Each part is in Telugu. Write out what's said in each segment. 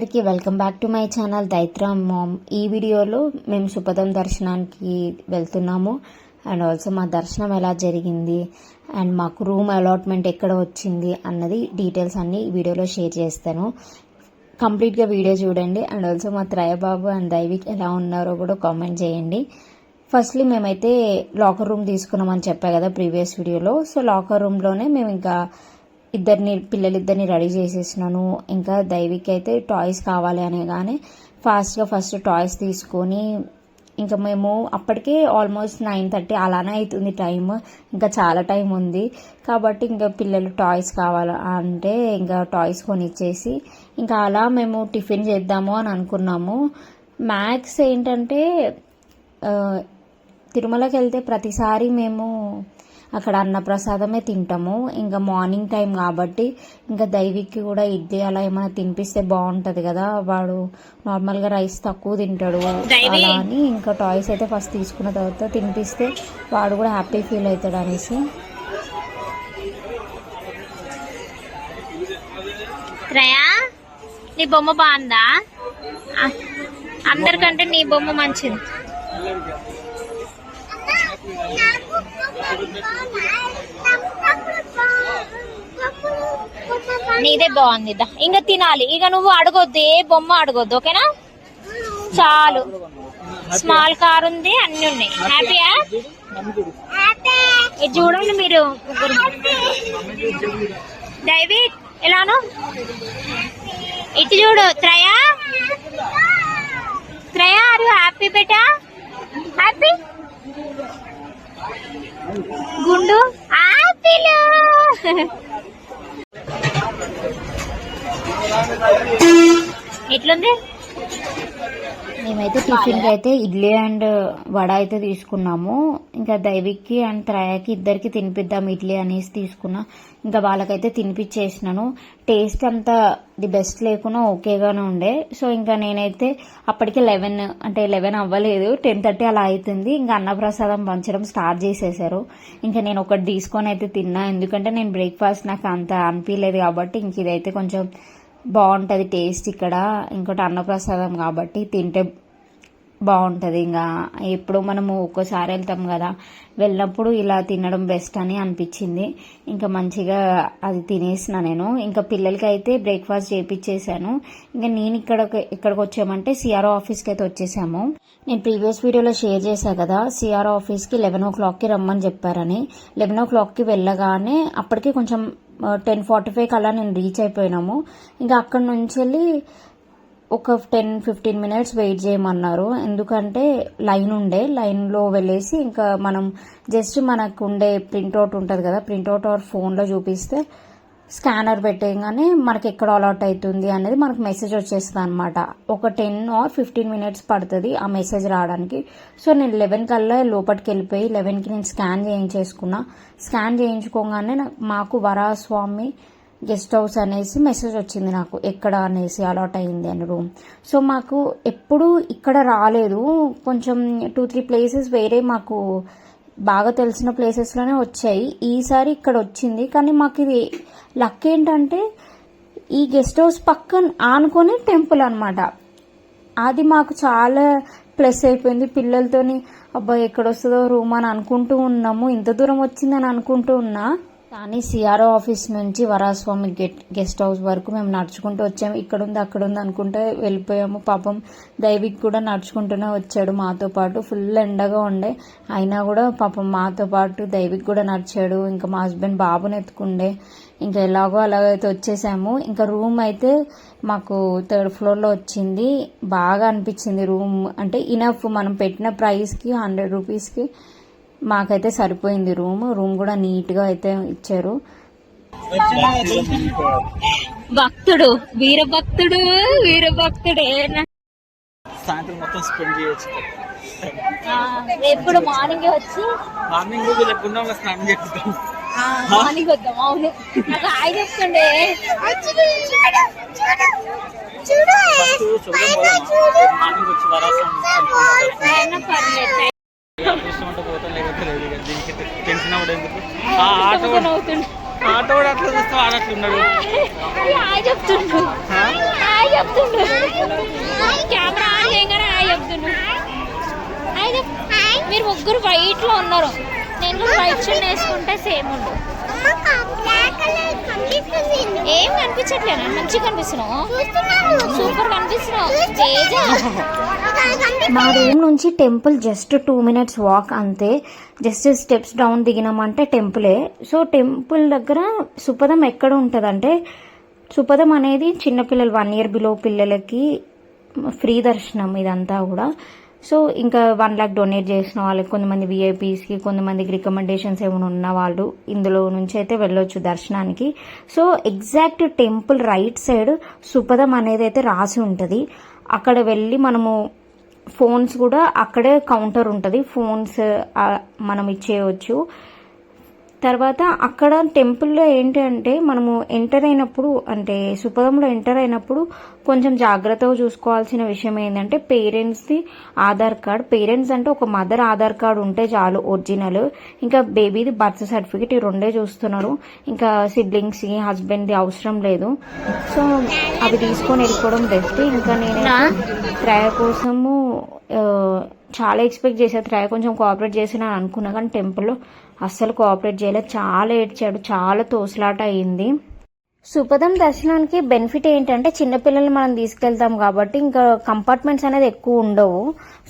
అందరికీ welcome back to my channel Daitra mom. ఈ వీడియోలో మేము సుపదం దర్శనానికి వెళ్తున్నాము అండ్ ఆల్సో మా దర్శనం ఎలా జరిగింది అండ్ మాకు రూమ్ అలాట్మెంట్ ఎక్కడ వచ్చింది అన్నది డీటెయిల్స్ అన్ని ఈ వీడియోలో షేర్ చేస్తాను. కంప్లీట్గా వీడియో చూడండి అండ్ ఆల్సో మా త్రయబాబు అండ్ దైవిక్ ఎలా ఉన్నారో కూడా కామెంట్ చేయండి. ఫస్ట్లీ మేమైతే లాకర్ రూమ్ తీసుకున్నామని చెప్పా కదా ప్రీవియస్ వీడియోలో. సో లాకర్ రూమ్లోనే మేము ఇంకా పిల్లలిద్దరిని రెడీ చేసేసినాను. ఇంకా దైవిక్ అయితే టాయ్స్ కావాలి అనగానే ఫస్ట్ టాయ్స్ తీసుకొని ఇంకా మేము అప్పటికే ఆల్మోస్ట్ 9:30 అలానే అవుతుంది టైం. ఇంకా చాలా టైం ఉంది కాబట్టి ఇంకా పిల్లలు టాయ్స్ కావాలి అంటే ఇంకా టాయ్స్ కొనిచ్చేసి ఇంకా అలా మేము టిఫిన్ చేద్దాము అని అనుకున్నాము. మ్యాక్స్ ఏంటంటే తిరుమలకి వెళ్తే ప్రతిసారి మేము అక్కడ అన్నప్రసాదమే తింటాము. ఇంకా మార్నింగ్ టైం కాబట్టి ఇంకా దైవిక్కి కూడా ఇడ్లీ అలా ఏమైనా తినిపిస్తే బాగుంటుంది కదా, వాడు నార్మల్గా రైస్ తక్కువ తింటాడు అలా అని ఇంకా టాయ్స్ అయితే ఫస్ట్ తీసుకున్న తర్వాత తినిపిస్తే వాడు కూడా హ్యాపీ ఫీల్ అవుతాడు అనేసి. నీ బొమ్మ బాగుందా? అందరికంటే నీ బొమ్మ మంచిది. నీదే బాగుంది. ఇంకా తినాలి. ఇక నువ్వు అడగొద్దు, ఏ బొమ్మ అడగొద్దు, ఓకేనా? చాలు. స్మాల్ కార్ ఉంది, అన్ని ఉన్నాయి. హ్యాపీయా? ఇది చూడండి మీరు. దైవిక్ ఎలాను ఇటు చూడు. త్రయా ఆర్ యు హ్యాపీ బేటా? హ్యాపీ గుండు ఆపిల్. ఎట్లుంది? మేమైతే టిఫిన్కి అయితే ఇడ్లీ అండ్ వడ అయితే తీసుకున్నాము. ఇంకా దైవిక్కి అండ్ త్రయాకి ఇద్దరికి తినిపిద్దాం ఇడ్లీ అనేసి తీసుకున్నా. ఇంకా వాళ్ళకైతే తినిపించేసినాను. టేస్ట్ అంతా ది బెస్ట్ లేకున్నా ఓకేగానే ఉండే. సో ఇంకా నేనైతే అప్పటికి 11 అవ్వలేదు, 10:30 అలా అవుతుంది. ఇంకా అన్నప్రసాదం పంచడం స్టార్ట్ చేసేసారు. ఇంకా నేను ఒకటి తీసుకొని అయితే తిన్నా, ఎందుకంటే నేను బ్రేక్ఫాస్ట్ నాకు అంత అనిపించలేదు కాబట్టి ఇంక ఇదైతే కొంచెం బాగుంటుంది టేస్ట్ ఇక్కడ. ఇంకోటి అన్నప్రసాదం కాబట్టి తింటే బాగుంటుంది. ఇంకా ఎప్పుడు మనము ఒక్కోసారి వెళ్తాం కదా, వెళ్ళినప్పుడు ఇలా తినడం బెస్ట్ అని అనిపించింది. ఇంకా మంచిగా అది తినేసిన నేను. ఇంకా పిల్లలకి అయితే బ్రేక్ఫాస్ట్ చేయించేసాను. ఇంకా నేను ఇక్కడికి వచ్చామంటే సిఆర్ఓ ఆఫీస్కి అయితే వచ్చేసాము. నేను ప్రీవియస్ వీడియోలో షేర్ చేశాను కదా, సిఆర్ఓ ఆఫీస్కి 11 o'clockకి రమ్మని చెప్పారని. 11 o'clockకి వెళ్ళగానే అప్పటికి కొంచెం 10:45 అలా నేను రీచ్ అయిపోయినాము. ఇంకా అక్కడి నుంచి వెళ్ళి ఒక 10-15 minutes వెయిట్ చేయమన్నారు. ఎందుకంటే లైన్లో వెళ్ళేసి ఇంకా మనం జస్ట్ మనకు ఉండే ప్రింట్అవుట్ ఉంటుంది కదా, ప్రింట్అవుట్ ఆర్ ఫోన్లో చూపిస్తే స్కానర్ పెట్టేయగానే మనకి ఎక్కడ అలాట్ అవుతుంది అనేది మనకు మెసేజ్ వచ్చేస్తుంది అనమాట. ఒక 10 or 15 minutes పడుతుంది ఆ మెసేజ్ రావడానికి. సో నేను 11 కల్లా లోపలికి వెళ్ళిపోయి 11కి నేను స్కాన్ చేయించేసుకున్నా. స్కాన్ చేయించుకోగానే మాకు వరాస్వామి గెస్ట్ హౌస్ అనేసి మెసేజ్ వచ్చింది నాకు, ఎక్కడ అనేసి అలాట్ అయింది అని రూమ్. సో మాకు ఎప్పుడు ఇక్కడ రాలేదు, కొంచెం 2-3 places వేరే మాకు బాగా తెలిసిన ప్లేసెస్లోనే వచ్చాయి. ఈసారి ఇక్కడ వచ్చింది. కానీ మాకు ఇది లక్ ఏంటంటే ఈ గెస్ట్ హౌస్ పక్కన ఆనుకొని టెంపుల్ అనమాట. అది మాకు చాలా ప్లస్ అయిపోయింది. పిల్లలతోని అబ్బాయి ఎక్కడ వస్తుందో రూమ్ అని అనుకుంటూ ఉన్నాము. ఇంత దూరం వచ్చిందని అనుకుంటూ ఉన్నా, కానీ సిఆర్ఓ ఆఫీస్ నుంచి వరాస్వామి గెస్ట్ హౌస్ వరకు మేము నడుచుకుంటూ వచ్చాము. ఇక్కడ ఉంది అక్కడ ఉంది అనుకుంటే వెళ్ళిపోయాము. పాపం దైవిక్ కూడా నడుచుకుంటూనే వచ్చాడు మాతో పాటు. ఫుల్ ఎండగా ఉండే అయినా కూడా పాపం మాతో పాటు దైవిక్ కూడా నడిచాడు. ఇంకా మా హస్బెండ్ బాబుని ఎత్తుకుండే. ఇంకా ఎలాగో అలాగైతే వచ్చేసాము. ఇంకా రూమ్ అయితే మాకు 3rd floorలో వచ్చింది. బాగా అనిపించింది రూమ్. అంటే ఇనఫ్ మనం పెట్టిన ప్రైస్కి 100 rupeesకి మాకైతే సరిపోయింది రూమ్ కూడా నీట్గా అయితే ఇచ్చారు. భక్తుడు వీరభక్తుడే సాయంత్రం మొత్తం స్పెండ్ చేయొచ్చు. ఎప్పుడు మార్నింగ్ వచ్చి స్నానం చేస్తాం. మార్నింగ్ వద్దాం. అవును, నాకు హాయ్ చెప్తుండే. మార్నింగ్ వచ్చి వరాసం దీనికి టెన్షన్ అవ్వడం ఎందుకు? ఆటో కూడా అట్లా చూస్తే ఆడట్లున్నాడు. చెప్తుండు ముగ్గురు వైట్ లో ఉన్నారు. నేను కూడా వైట్ షర్ట్ వేసుకుంటే సేమ్ ఉండు. ఏం కనిపించట్లేనా? మంచిగా కనిపిస్తున్నావు, సూపర్ కనిపిస్తున్నావు. మా రూమ్ నుంచి టెంపుల్ జస్ట్ 2 minutes వాక్ అంతే. జస్ట్ స్టెప్స్ డౌన్ దిగినామంటే టెంపులే. సో టెంపుల్ దగ్గర సుపదం ఎక్కడ ఉంటుందంటే, సుపదం అనేది చిన్నపిల్లలు 1 year బిలో పిల్లలకి ఫ్రీ దర్శనం ఇదంతా కూడా. సో ఇంకా 1 lakh డొనేట్ చేసిన వాళ్ళకి, కొంతమంది విఐపీస్కి, కొంతమందికి రికమెండేషన్స్ ఏమైనా ఉన్న వాళ్ళు ఇందులో నుంచి అయితే వెళ్ళొచ్చు దర్శనానికి. So exact temple right side సుపదం అనేది అయితే రాసి ఉంటుంది. అక్కడ వెళ్ళి మనము ఫోన్స్ కూడా అక్కడే కౌంటర్ ఉంటుంది, ఫోన్స్ మనం ఇచ్చేయచ్చు. తర్వాత అక్కడ టెంపుల్లో ఏంటి అంటే, మనము ఎంటర్ అయినప్పుడు, అంటే సుపదంలో ఎంటర్ అయినప్పుడు కొంచెం జాగ్రత్తగా చూసుకోవాల్సిన విషయం ఏంటంటే, పేరెంట్స్ది ఆధార్ కార్డ్. పేరెంట్స్ అంటే ఒక మదర్ ఆధార్ కార్డ్ ఉంటే చాలు ఒరిజినల్. ఇంకా బేబీది బర్త్ సర్టిఫికేట్, ఈ 2 చూస్తున్నారు. ఇంకా సిబ్లింగ్స్కి, హస్బెండ్ది అవసరం లేదు. సో అవి తీసుకొని వెళ్ళిపోవడం బెస్ట్. ఇంకా నేను త్రయ కోసము చాలా ఎక్స్పెక్ట్ చేశాను, త్రయ కొంచెం కోఆపరేట్ చేసిన అనుకున్నా, కానీ టెంపుల్లో అస్సలు కోఆపరేట్ చేయలేదు. చాలా ఏడ్చాడు, చాలా తోసులాట అయింది. సుపదం దర్శనానికి బెనిఫిట్ ఏంటంటే, చిన్నపిల్లల్ని మనం తీసుకెళ్తాం కాబట్టి ఇంకా కంపార్ట్మెంట్స్ అనేది ఎక్కువ ఉండవు.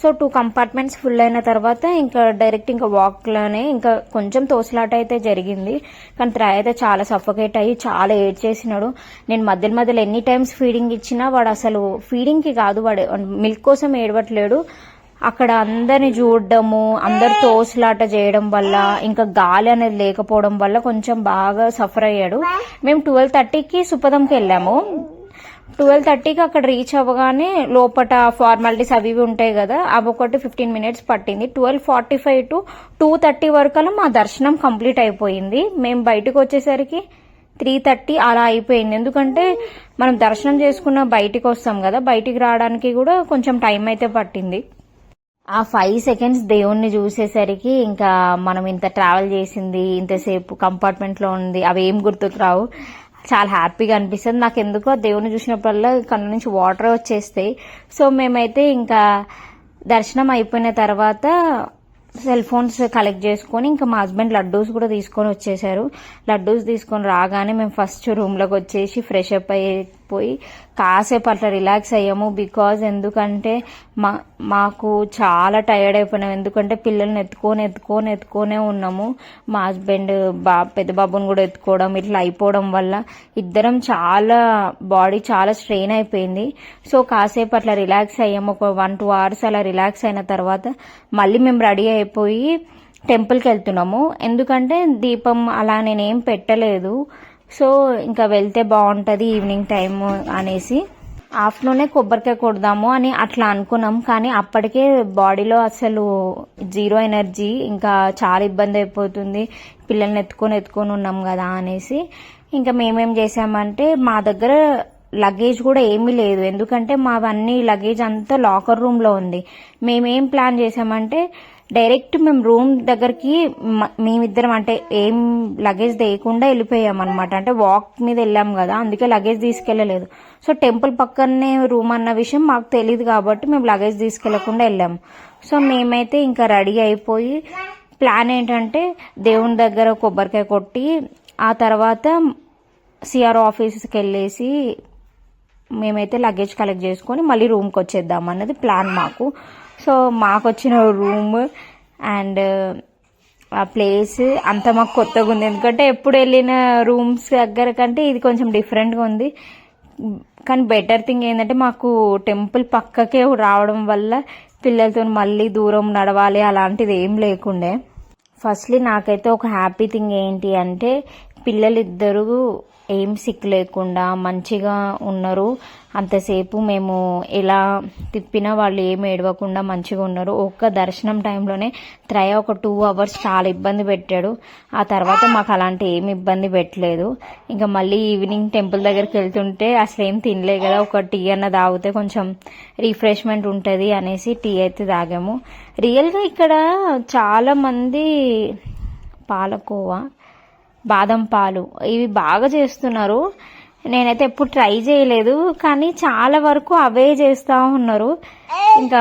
సో 2 compartments ఫుల్ అయిన తర్వాత ఇంకా డైరెక్ట్ ఇంకా వాక్లోనే. ఇంకా కొంచెం తోసులాట అయితే జరిగింది, కానీ త్రయ అయితే చాలా సఫోకేట్ అయ్యి చాలా ఏడ్చేసినాడు. నేను మధ్యలో ఎన్ని టైమ్స్ ఫీడింగ్ ఇచ్చినా వాడు అసలు ఫీడింగ్కి కాదు, వాడు మిల్క్ కోసం ఏడవట్లేడు. అక్కడ అందరిని చూడడము, అందరు తోసులాట చేయడం వల్ల, ఇంకా గాలి అనేది లేకపోవడం వల్ల కొంచెం బాగా సఫర్ అయ్యాడు. మేము 12:30కి సుపదంకి వెళ్ళాము. 12:30కి అక్కడ రీచ్ అవ్వగానే లోపల ఫార్మాలిటీస్ అవి ఉంటాయి కదా, అవి ఒకటి 15 minutes పట్టింది. 12:45 to 2:30 వరకు మా దర్శనం కంప్లీట్ అయిపోయింది. మేము బయటకు వచ్చేసరికి 3:30 అలా అయిపోయింది. ఎందుకంటే మనం దర్శనం చేసుకున్న బయటికి వస్తాం కదా, బయటికి రావడానికి కూడా కొంచెం టైం అయితే పట్టింది. ఆ 5 seconds దేవుణ్ణి చూసేసరికి ఇంకా మనం ఇంత ట్రావెల్ చేసింది, ఇంతసేపు కంపార్ట్మెంట్లో ఉంది, అవి ఏం గుర్తుకు రావు. చాలా హ్యాపీగా అనిపిస్తుంది. నాకు ఎందుకో దేవుణ్ణి చూసినప్పుడల్లా కళ్ళ నుంచి వాటర్ వచ్చేస్తాయి. సో మేమైతే ఇంకా దర్శనం అయిపోయిన తర్వాత సెల్ ఫోన్స్ కలెక్ట్ చేసుకొని, ఇంకా మా హస్బెండ్ లడ్డూస్ కూడా తీసుకొని వచ్చేసారు. లడ్డూస్ తీసుకొని రాగానే మేము ఫస్ట్ రూమ్లోకి వచ్చేసి ఫ్రెష్ అప్ అయిపోయి కాసేపు అట్లా రిలాక్స్ అయ్యాము. బికాజ్ ఎందుకంటే మాకు చాలా టైర్డ్ అయిపోయినాం. ఎందుకంటే పిల్లల్ని ఎత్తుకొనే ఉన్నాము. మా హస్బెండ్ పెద్ద బాబుని కూడా ఎత్తుకోవడం ఇట్లా అయిపోవడం వల్ల ఇద్దరం బాడీ చాలా స్ట్రెయిన్ అయిపోయింది. సో కాసేపు అట్లా రిలాక్స్ అయ్యాము. ఒక 1-2 hours అలా రిలాక్స్ అయిన తర్వాత మళ్ళీ మేము రెడీ అయిపోయి టెంపుల్కి వెళ్తున్నాము. ఎందుకంటే దీపం అలా నేనేం పెట్టలేదు. సో ఇంకా వెళ్తే బాగుంటుంది ఈవినింగ్ టైం అనేసి ఆఫ్టర్నూనే కొబ్బరికాయ కొడదాము అని అట్లా అనుకున్నాం. కానీ అప్పటికే బాడీలో అసలు 0 ఎనర్జీ, ఇంకా చాలా ఇబ్బంది అయిపోతుంది, పిల్లల్ని ఎత్తుకొని ఉన్నాం కదా అనేసి ఇంకా మేమేం చేసామంటే, మా దగ్గర లగేజ్ కూడా ఏమీ లేదు. ఎందుకంటే మావన్నీ లగేజ్ అంతా లాకర్ రూమ్లో ఉంది. మేమేం ప్లాన్ చేసామంటే, డైరెక్ట్ మేము రూమ్ దగ్గరికి మేమిద్దరం అంటే ఏం లగేజ్ వేయకుండా వెళ్ళిపోయామన్నమాట. అంటే వాక్ మీద వెళ్ళాం కదా, అందుకే లగేజ్ తీసుకెళ్ళలేదు. సో టెంపుల్ పక్కనే రూమ్ అన్న విషయం మాకు తెలియదు కాబట్టి మేము లగేజ్ తీసుకెళ్లకుండా వెళ్ళాము. సో మేమైతే ఇంకా రెడీ అయిపోయి ప్లాన్ ఏంటంటే, దేవుని దగ్గర కొబ్బరికాయ కొట్టి ఆ తర్వాత సిఆర్ఓ ఆఫీస్కి వెళ్ళేసి మేమైతే లగేజ్ కలెక్ట్ చేసుకొని మళ్ళీ రూమ్కి వచ్చేద్దాం అన్నది ప్లాన్ మాకు. సో మాకు వచ్చిన రూమ్ అండ్ ఆ ప్లేస్ అంతా మాకు కొత్తగా ఉంది. ఎందుకంటే ఎప్పుడు వెళ్ళిన రూమ్స్ దగ్గర కంటే ఇది కొంచెం డిఫరెంట్గా ఉంది. కానీ బెటర్ థింగ్ ఏంటంటే, మాకు టెంపుల్ పక్కకే రావడం వల్ల పిల్లలతో మళ్ళీ దూరం నడవాలి అలాంటిది ఏం లేకుండే. ఫస్ట్లీ నాకైతే ఒక హ్యాపీ థింగ్ ఏంటి అంటే, పిల్లలిద్దరూ ఏం సిక్ లేకుండా మంచిగా ఉన్నారు. అంతసేపు మేము ఎలా తిప్పినా వాళ్ళు ఏమి ఏడవకుండా మంచిగా ఉన్నారు. ఒక్క దర్శనం టైంలోనే త్రయ ఒక 2 hours చాలా ఇబ్బంది పెట్టాడు. ఆ తర్వాత మాకు అలాంటి ఏమి ఇబ్బంది పెట్టలేదు. ఇంకా మళ్ళీ ఈవినింగ్ టెంపుల్ దగ్గరికి వెళ్తుంటే అసలు ఏం తినలే కదా, ఒక టీ అన్న తాగితే కొంచెం రిఫ్రెష్మెంట్ ఉంటుంది అనేసి టీ అయితే తాగాము. రియల్గా ఇక్కడ చాలా మంది పాలకోవా, బాదం పాలు ఇవి బాగా చేస్తున్నారు. నేనైతే ఎప్పుడు ట్రై చేయలేదు, కానీ చాలా వరకు అవే చేస్తూ ఉన్నారు. ఇంకా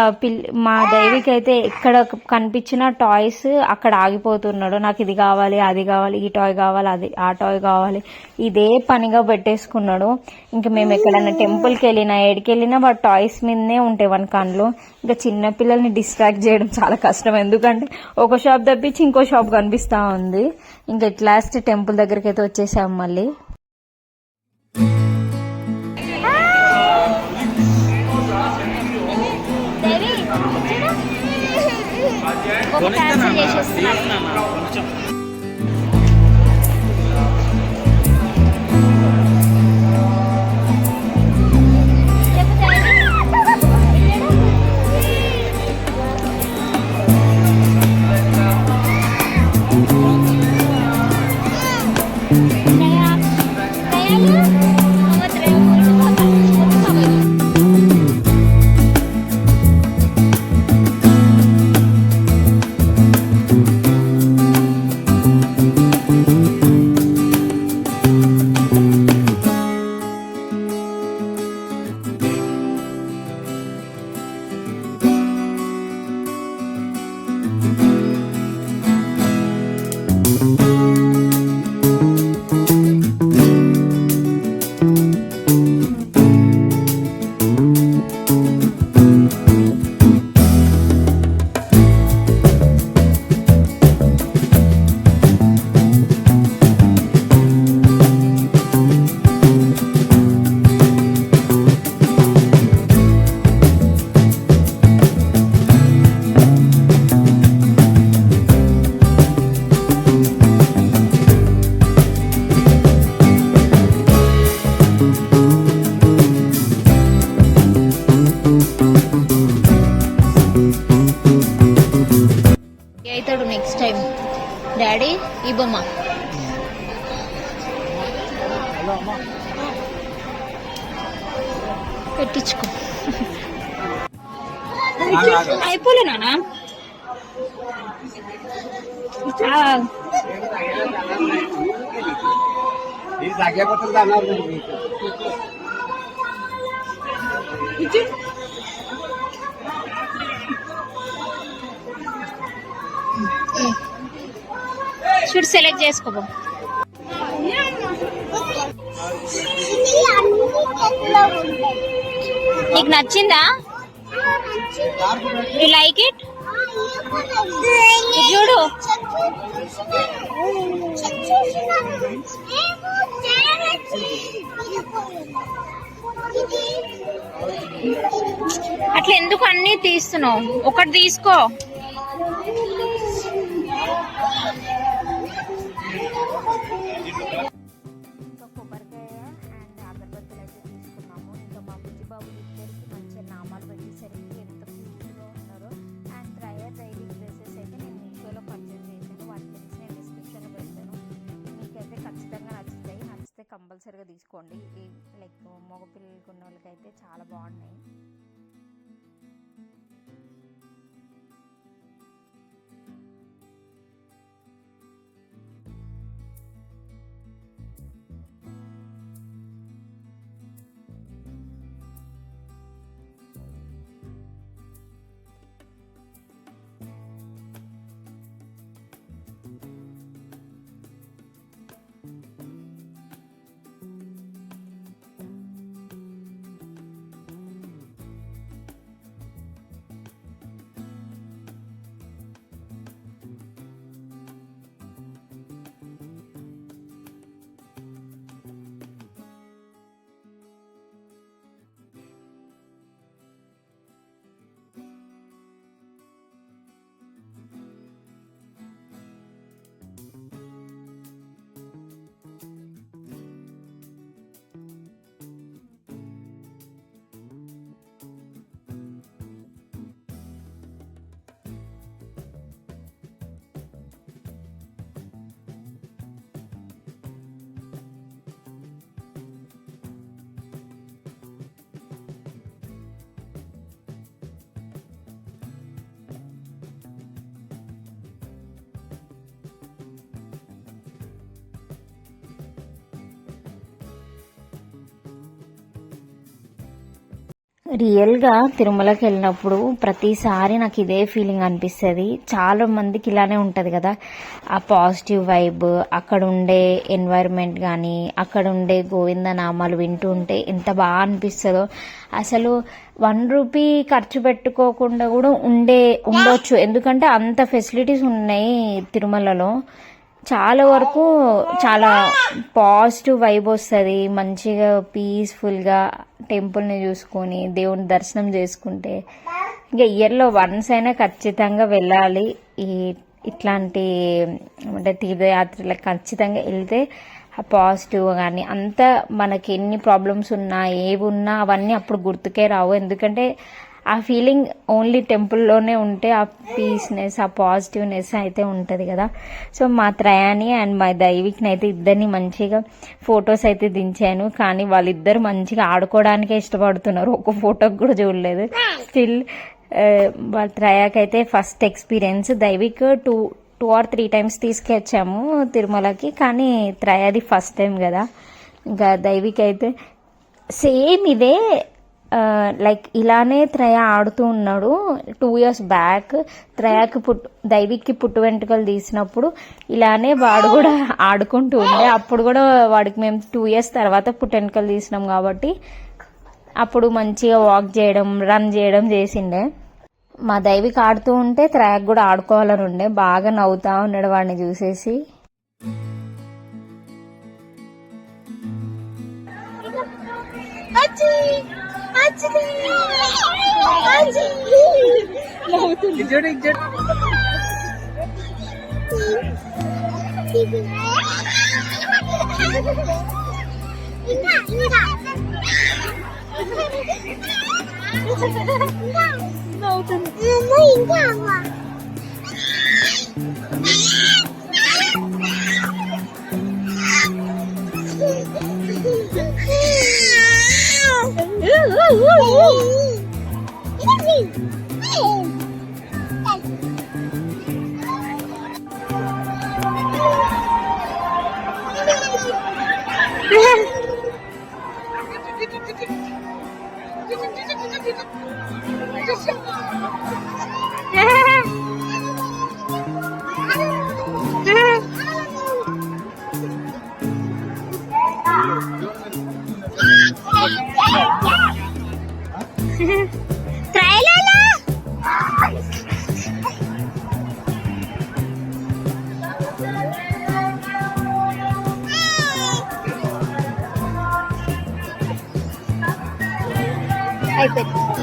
మా దైవికి అయితే ఎక్కడ కనిపించిన టాయ్స్ అక్కడ ఆగిపోతున్నాడు. నాకు ఇది కావాలి, అది కావాలి, ఈ టాయ్ కావాలి, అది ఆ టాయ్ కావాలి, ఇదే పనిగా పెట్టేసుకున్నాడు. ఇంకా మేము ఎక్కడైనా టెంపుల్కి వెళ్ళినా ఎడికి వెళ్ళినా వాడు టాయ్స్ మీదనే ఉంటాయి వన్ కన్లు. ఇంకా చిన్న పిల్లల్ని డిస్ట్రాక్ట్ చేయడం చాలా కష్టం, ఎందుకంటే ఒక షాప్ తప్పించి ఇంకో షాప్ కనిపిస్తూ ఉంది. ఇంకా ఎట్ లాస్ట్ టెంపుల్ దగ్గరికి అయితే వచ్చేసాము మళ్ళీ. క్యాన్సిల్ చేసేస్తున్నాను. కొంచెం అవుతాడు నెక్స్ట్ టైం డాడీ ఈ బొమ్మ. పెట్టించుకో. అయిపోలే నానా. చూడు సెలెక్ట్ చేసుకోబో. నీకు నచ్చిందా? You like it? చూడు అట్లా ఎందుకు అన్ని తీస్తున్నావు? ఒకటి తీసుకో. ఇంకా కొబ్బరికాయ అండ్ అగరబత్తులు అయితే తీసుకున్నాము. ఇంకా మా బుజ్జిబాబు ఇద్దరికి మంచిగా నామాలు పెట్టేసరికి ఎంత క్యూట్గా ఉన్నారో. అండ్ డ్రైయర్ డైవింగ్ డ్రెస్సెస్ అయితే నేను మీషోలో పర్చేస్ చేశాను. వాటి గురించి నేను డిస్క్రిప్షన్లో పెడతాను. మీకైతే ఖచ్చితంగా నచ్చుతాయి. నచ్చితే కంపల్సరీగా తీసుకోండి. లైక్ మగపిల్లలకు ఉన్న వాళ్ళకైతే చాలా బాగున్నాయి. రియల్గా తిరుమలకి వెళ్ళినప్పుడు ప్రతిసారి నాకు ఇదే ఫీలింగ్ అనిపిస్తుంది. చాలా మందికి ఇలానే ఉంటుంది కదా, ఆ పాజిటివ్ వైబ్, అక్కడ ఉండే ఎన్వైరన్మెంట్ కానీ అక్కడ ఉండే గోవింద నామాలు వింటూ ఉంటే ఎంత బాగా అనిపిస్తుందో. అసలు 1 రూపీ ఖర్చు పెట్టుకోకుండా కూడా ఉండొచ్చు, ఎందుకంటే అంత ఫెసిలిటీస్ ఉన్నాయి తిరుమలలో. చాలా వరకు చాలా పాజిటివ్ వైబ్ వస్తుంది. మంచిగా పీస్ఫుల్గా టెంపుల్ని చూసుకొని దేవుని దర్శనం చేసుకుంటే ఇంకా ఇయర్లో వన్స్ అయినా ఖచ్చితంగా వెళ్ళాలి. ఇట్లాంటి అంటే తీర్థయాత్రలకు ఖచ్చితంగా వెళ్తే ఆ పాజిటివ్ కానీ అంతా మనకి ఎన్ని ప్రాబ్లమ్స్ ఉన్నా ఏవి ఉన్నా అవన్నీ అప్పుడు గుర్తుకే రావు. ఎందుకంటే ఆ ఫీలింగ్ ఓన్లీ టెంపుల్లోనే ఉంటే ఆ పీస్నెస్, ఆ పాజిటివ్నెస్ అయితే ఉంటుంది కదా. సో మా త్రయాని అండ్ మా దైవిక్ని అయితే ఇద్దరిని మంచిగా ఫొటోస్ అయితే దించాను. కానీ వాళ్ళిద్దరు మంచిగా ఆడుకోవడానికే ఇష్టపడుతున్నారు, ఒక్క ఫోటోకి కూడా చూడలేదు. స్టిల్ వాళ్ళ త్రయాకైతే first experience. Daivik 2 or 3 times తీసుకొచ్చాము తిరుమలకి, కానీ త్రయాది ఫస్ట్ టైం కదా. ఇంకా దైవిక్ అయితే సేమ్ ఇదే లైక్ ఇలానే త్రయ ఆడుతూ ఉన్నాడు. 2 years బ్యాక్ త్రయాకి దైవిక్కి పుట్టు వెంట్రుకలు తీసినప్పుడు ఇలానే వాడు కూడా ఆడుకుంటూ ఉండే. అప్పుడు కూడా వాడికి మేము 2 years తర్వాత పుట్టు వెంట్రుకలు తీసినాం కాబట్టి అప్పుడు మంచిగా వాక్ చేయడం, రన్ చేయడం చేసిండే. మా దైవిక్ ఆడుతూ ఉంటే త్రయాకి కూడా ఆడుకోవాలని ఉండే. బాగా నవ్వుతా ఉన్నాడు వాడిని చూసేసి.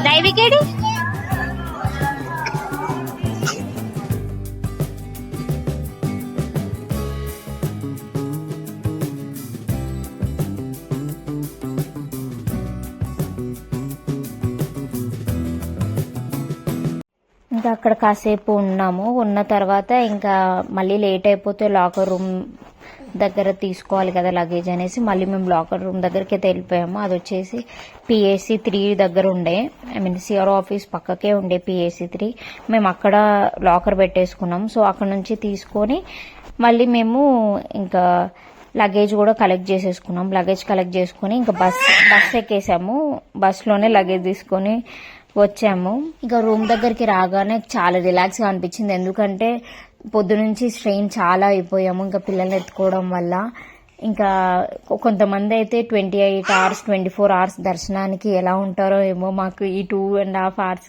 దైవికేడి ఇంకా అక్కడ కాసేపు ఉన్నాము. ఉన్న తర్వాత ఇంకా మళ్ళీ లేట్ అయిపోతే లాకర్ రూమ్ దగ్గర తీసుకోవాలి కదా లగేజ్ అనేసి మళ్ళీ మేము లాకర్ రూమ్ దగ్గరికి అయితే వెళ్ళిపోయాము. అది వచ్చేసి PAC 3 దగ్గర ఉండే, CRO ఆఫీస్ పక్కకే ఉండే PAC 3. మేము అక్కడ లాకర్ పెట్టేసుకున్నాం. సో అక్కడ నుంచి తీసుకొని మళ్ళీ మేము ఇంకా లగేజ్ కూడా కలెక్ట్ చేసేసుకున్నాం. లగేజ్ కలెక్ట్ చేసుకుని ఇంకా బస్ ఎక్కేసాము. బస్లోనే లగేజ్ తీసుకొని వచ్చాము. ఇంకా రూమ్ దగ్గరికి రాగానే చాలా రిలాక్స్గా అనిపించింది, ఎందుకంటే పొద్దునుంచి స్ట్రెయిన్ చాలా అయిపోయాము ఇంకా పిల్లల్ని ఎత్తుకోవడం వల్ల. ఇంకా కొంతమంది అయితే 28 hours 24 hours దర్శనానికి ఎలా ఉంటారో ఏమో. మాకు ఈ 2.5 hours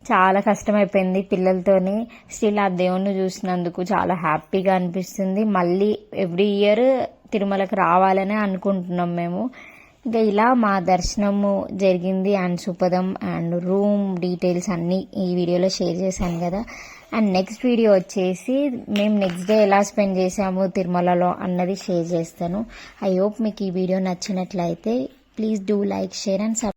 చాలా కష్టమైపోయింది పిల్లలతోని. స్టిల్ ఆ దేవుణ్ణి చూసినందుకు చాలా హ్యాపీగా అనిపిస్తుంది. మళ్ళీ ఎవ్రీ ఇయర్ తిరుమలకి రావాలనే అనుకుంటున్నాం మేము. ఇంకా ఇలా మా దర్శనము జరిగింది అండ్ సుపదం అండ్ రూమ్ డీటెయిల్స్ అన్నీ ఈ వీడియోలో షేర్ చేశాను కదా. అండ్ నెక్స్ట్ వీడియో వచ్చేసి మేము నెక్స్ట్ డే ఎలా స్పెండ్ చేసాము తిరుమలలో అన్నది షేర్ చేస్తాను. ఐ హోప్ మీకు ఈ వీడియో నచ్చినట్లయితే please do like, share and